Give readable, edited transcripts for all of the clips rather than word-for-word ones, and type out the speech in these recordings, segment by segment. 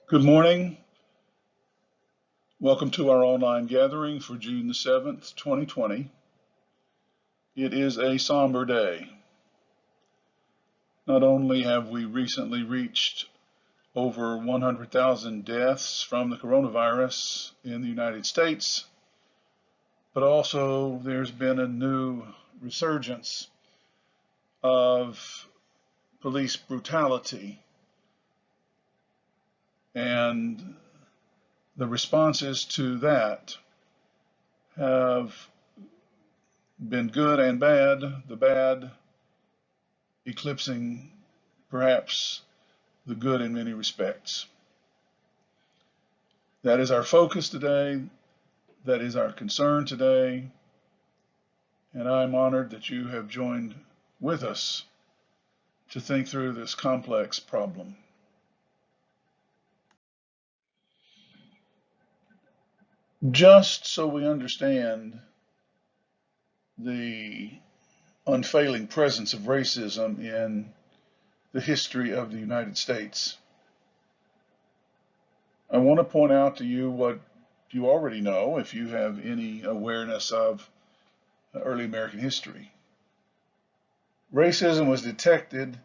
Good morning. Welcome to our online gathering for June the 7th, 2020. It is a somber day. Not only have we recently reached over 100,000 deaths from the coronavirus in the United States, but also there's been a new resurgence of police brutality, and the responses to that have been good and bad, the bad eclipsing perhaps the good in many respects. That is our focus today. That is our concern today. And I'm honored that you have joined with us to think through this complex problem. Just so we understand the unfailing presence of racism in the history of the United States, I want to point out to you what you already know if you have any awareness of early American history. Racism was detected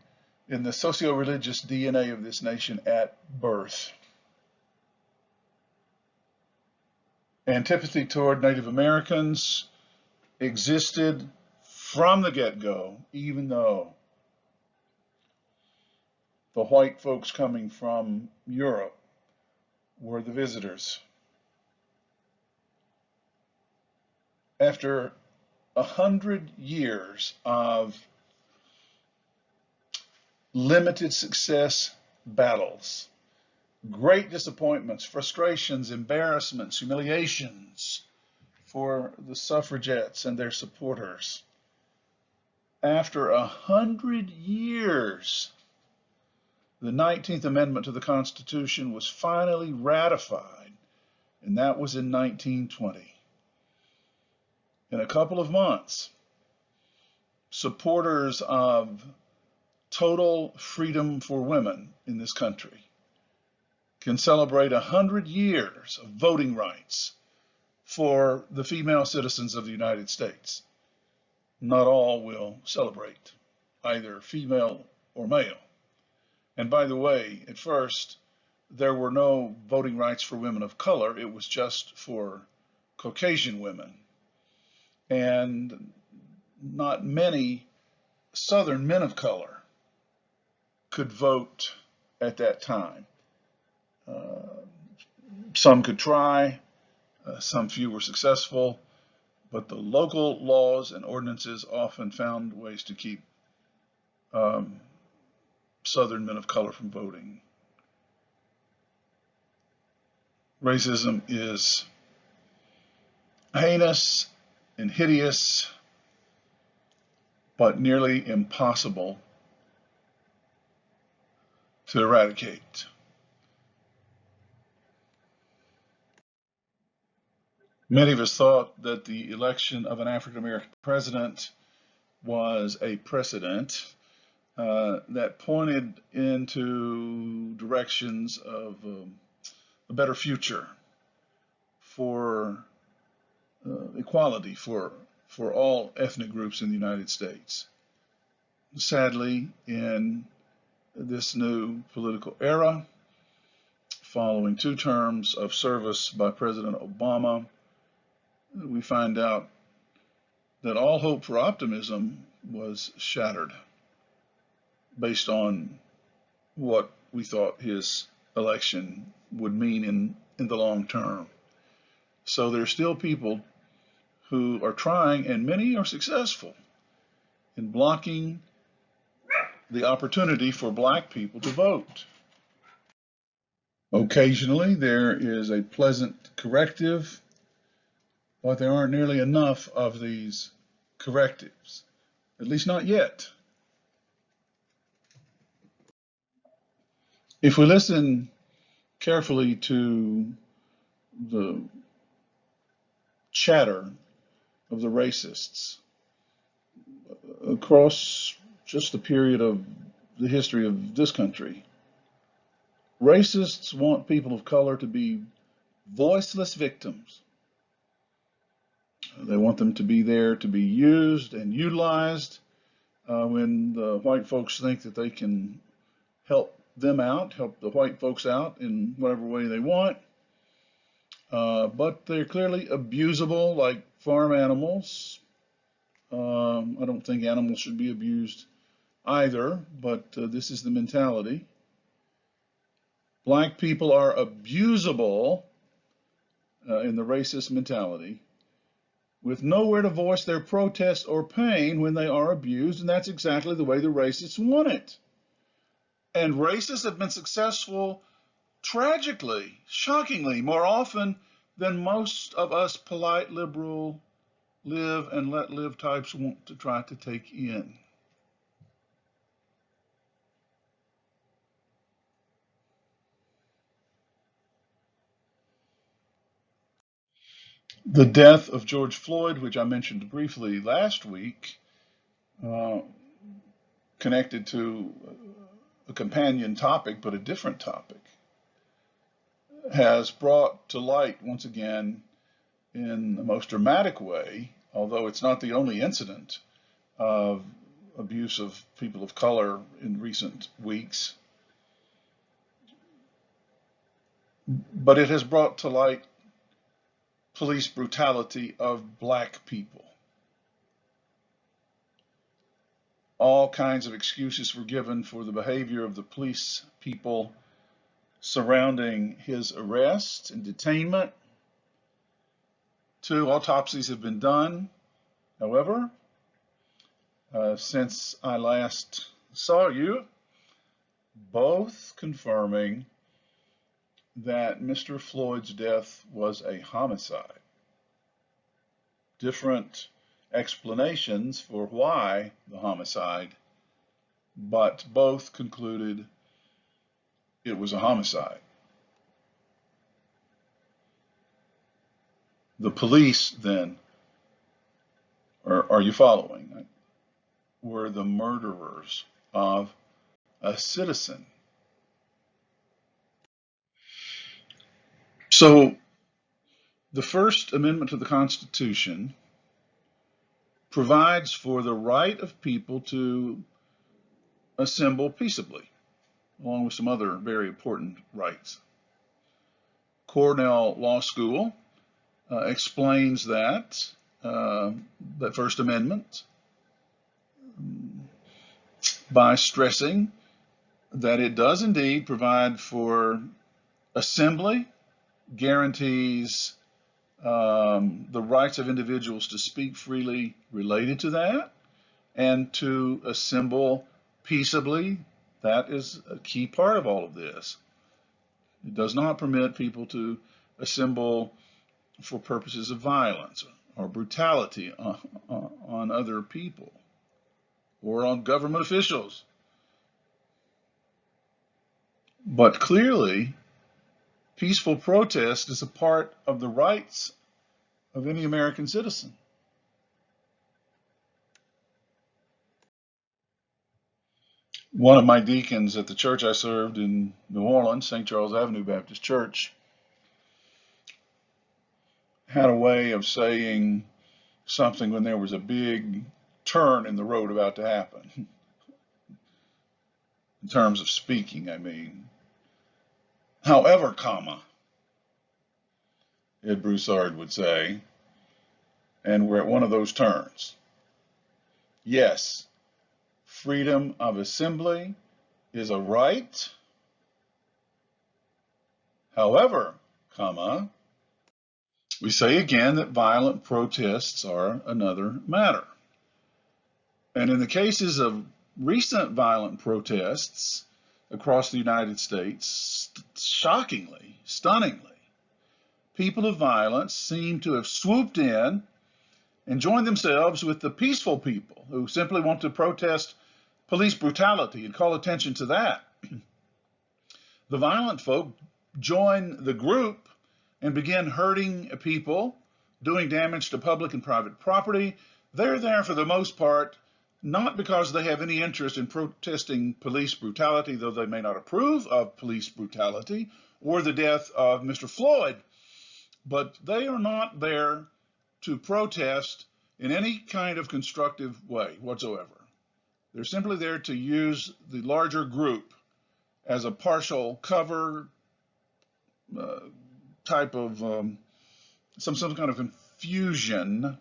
in the socio-religious DNA of this nation at birth. Antipathy toward Native Americans existed from the get-go, even though the white folks coming from Europe were the visitors. After 100 years of limited success battles, great disappointments, frustrations, embarrassments, humiliations for the suffragettes and their supporters. After 100 years, the 19th Amendment to the Constitution was finally ratified, and that was in 1920. In a couple of months, supporters of total freedom for women in this country can celebrate 100 years of voting rights for the female citizens of the United States. Not all will celebrate, either female or male. And by the way, at first, there were no voting rights for women of color. It was just for Caucasian women. And not many Southern men of color could vote at that time. Some could try, some few were successful, but the local laws and ordinances often found ways to keep Southern men of color from voting. Racism is heinous and hideous, but nearly impossible to eradicate. Many of us thought that the election of an African American president was a precedent that pointed into directions of a better future for equality for all ethnic groups in the United States. Sadly, in this new political era, following 2 terms of service by President Obama, we find out that all hope for optimism was shattered based on what we thought his election would mean in the long term. So there are still people who are trying, and many are successful, in blocking the opportunity for black people to vote. Occasionally there is a pleasant corrective, but there aren't nearly enough of these correctives, at least not yet. If we listen carefully to the chatter of the racists across just the period of the history of this country, Racists want people of color to be voiceless victims. They want them to be there to be used and utilized when the white folks think that they can help them out, help the white folks out in whatever way they want. But they're clearly abusable like farm animals. I don't think animals should be abused either, but this is the mentality. Black people are abusable in the racist mentality, with nowhere to voice their protest or pain when they are abused, and that's exactly the way the racists want it. And racists have been successful tragically, shockingly, more often than most of us polite, liberal, live and let live types want to try to take in. The death of George Floyd, which I mentioned briefly last week, uh, connected to a companion topic, but a different topic, has brought to light once again in the most dramatic way, although it's not the only incident of abuse of people of color in recent weeks, but it has brought to light police brutality of black people. All kinds of excuses were given for the behavior of the police people surrounding his arrest and detainment. 2 autopsies have been done, however, since I last saw you, both confirming that Mr. Floyd's death was a homicide. Different explanations for why the homicide, but both concluded it was a homicide. The police then, are you following, were the murderers of a citizen. So the First Amendment to the Constitution provides for the right of people to assemble peaceably, along with some other very important rights. Cornell Law School explains that First Amendment by stressing that it does indeed provide for assembly, guarantees the rights of individuals to speak freely related to that, and to assemble peaceably. That is a key part of all of this. It does not permit people to assemble for purposes of violence or brutality on other people or on government officials. But clearly, peaceful protest is a part of the rights of any American citizen. One of my deacons at the church I served in New Orleans, St. Charles Avenue Baptist Church, had a way of saying something when there was a big turn in the road about to happen. In terms of speaking, I mean. However, Ed Broussard would say, and we're at one of those turns. Yes, freedom of assembly is a right. However, we say again that violent protests are another matter. And in the cases of recent violent protests across the United States, shockingly, stunningly, people of violence seem to have swooped in and joined themselves with the peaceful people who simply want to protest police brutality and call attention to that. The violent folk join the group and begin hurting people, doing damage to public and private property. They're there for the most part not because they have any interest in protesting police brutality, though they may not approve of police brutality or the death of Mr. Floyd, but they are not there to protest in any kind of constructive way whatsoever. They're simply there to use the larger group as a partial cover type of some kind of confusion,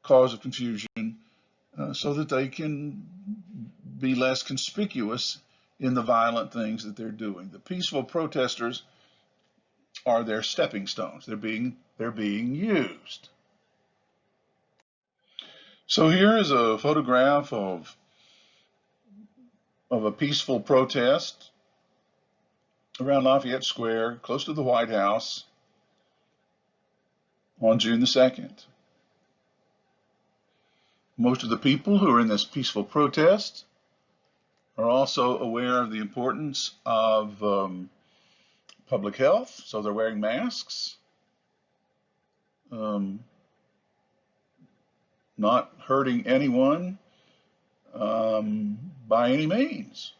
cause of confusion, so that they can be less conspicuous in the violent things that they're doing. The peaceful protesters are their stepping stones. They're being used. So here is a photograph of a peaceful protest around Lafayette Square, close to the White House, on June the 2nd. Most of the people who are in this peaceful protest are also aware of the importance of public health, so they're wearing masks, not hurting anyone by any means.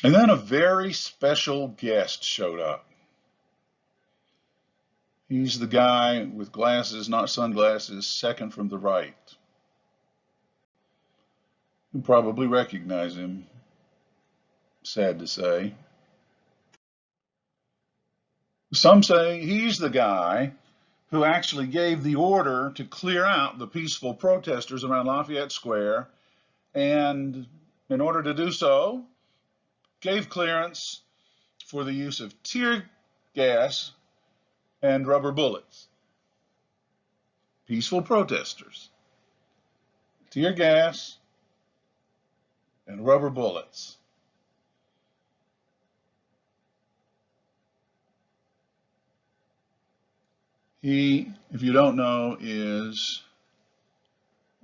And then a very special guest showed up. He's the guy with glasses, not sunglasses, second from the right. You probably recognize him, sad to say. Some say he's the guy who actually gave the order to clear out the peaceful protesters around Lafayette Square, and in order to do so, gave clearance for the use of tear gas and rubber bullets. Peaceful protesters, tear gas and rubber bullets. He, if you don't know, is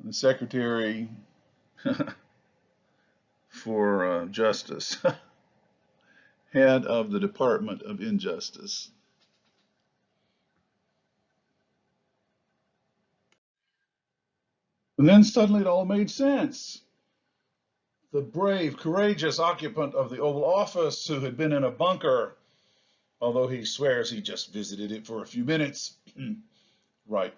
the Secretary for Justice, head of the Department of Injustice. And then suddenly it all made sense. The brave, courageous occupant of the Oval Office who had been in a bunker, although he swears he just visited it for a few minutes. Right.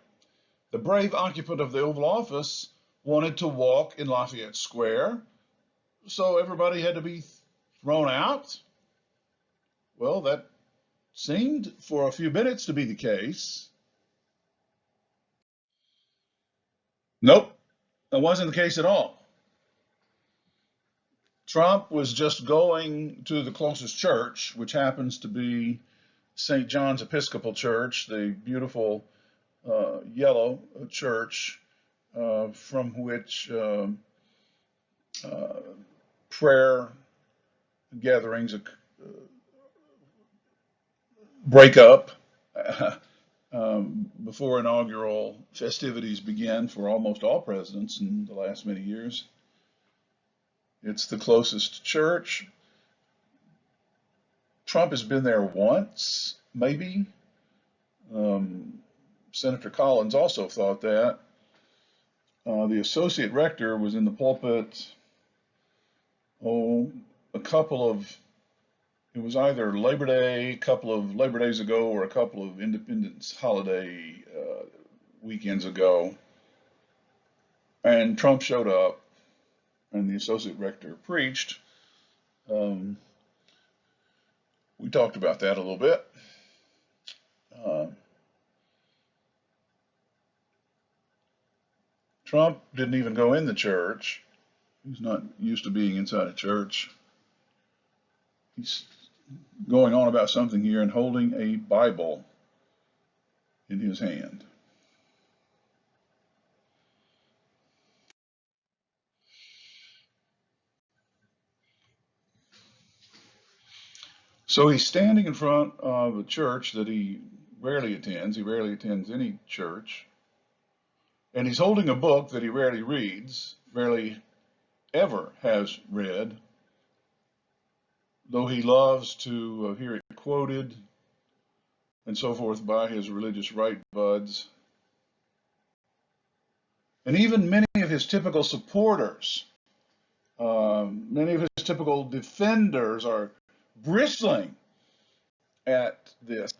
The brave occupant of the Oval Office wanted to walk in Lafayette Square, so everybody had to be thrown out. Well, that seemed for a few minutes to be the case. Nope, that wasn't the case at all. Trump was just going to the closest church, which happens to be St. John's Episcopal Church, the beautiful yellow church from which prayer gatherings break up before inaugural festivities begin for almost all presidents in the last many years. It's the closest church. Trump has been there once, maybe. Senator Collins also thought that. The associate rector was in the pulpit, a couple of, it was either Labor Day, a couple of Labor Days ago, or a couple of Independence holiday weekends ago. And Trump showed up, and the associate rector preached. We talked about that a little bit. Trump didn't even go in the church. He's not used to being inside a church. He's going on about something here and holding a Bible in his hand. So he's standing in front of a church that he rarely attends. He rarely attends any church. And he's holding a book that he rarely reads, rarely ever has read, though he loves to hear it quoted and so forth by his religious right buds. And even many of his typical supporters, many of his typical defenders are bristling at this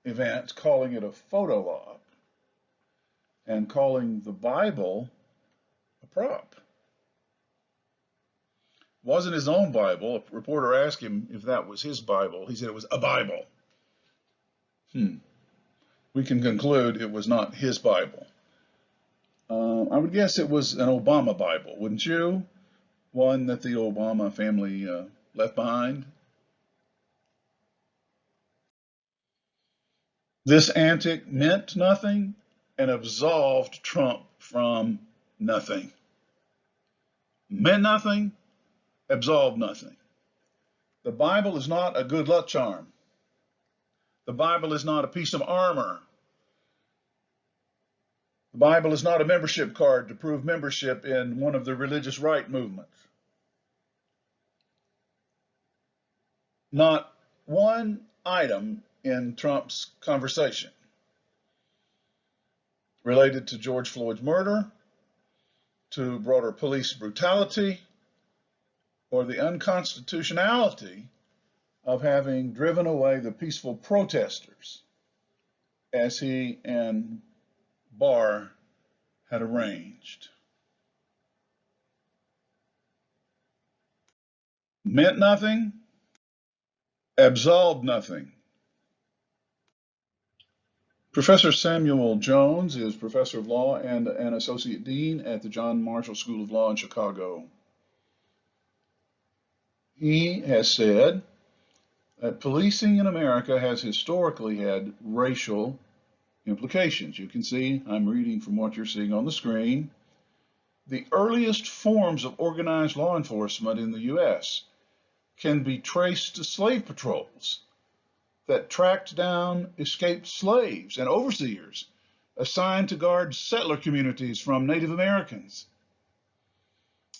event, calling it a photo op and calling the Bible a prop. It wasn't his own Bible. A reporter asked him if that was his Bible. He said it was a Bible. We can conclude it was not his Bible. I would guess it was an Obama Bible, wouldn't you? One that the Obama family left behind. This antic meant nothing and absolved Trump from nothing. Meant nothing, absolved nothing. The Bible is not a good luck charm. The Bible is not a piece of armor. The Bible is not a membership card to prove membership in one of the religious right movements. Not one item in Trump's conversation related to George Floyd's murder, to broader police brutality, or the unconstitutionality of having driven away the peaceful protesters as he and Barr had arranged. Meant nothing, absolved nothing. Professor Samuel Jones is professor of law and an associate dean at the John Marshall School of Law in Chicago. He has said that policing in America has historically had racial implications. You can see, I'm reading from what you're seeing on the screen. The earliest forms of organized law enforcement in the U.S. can be traced to slave patrols that tracked down escaped slaves and overseers assigned to guard settler communities from Native Americans.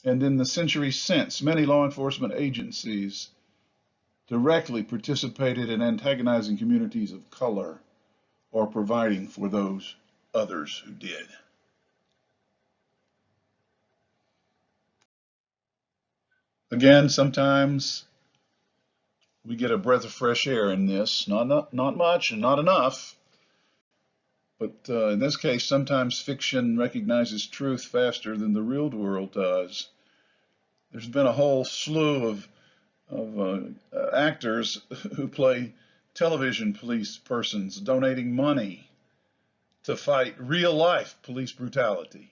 And in the centuries since, many law enforcement agencies directly participated in antagonizing communities of color or providing for those others who did. Again, sometimes we get a breath of fresh air in this, not much and not enough, but in this case, sometimes fiction recognizes truth faster than the real world does. There's been a whole slew of actors who play television police persons donating money to fight real life police brutality.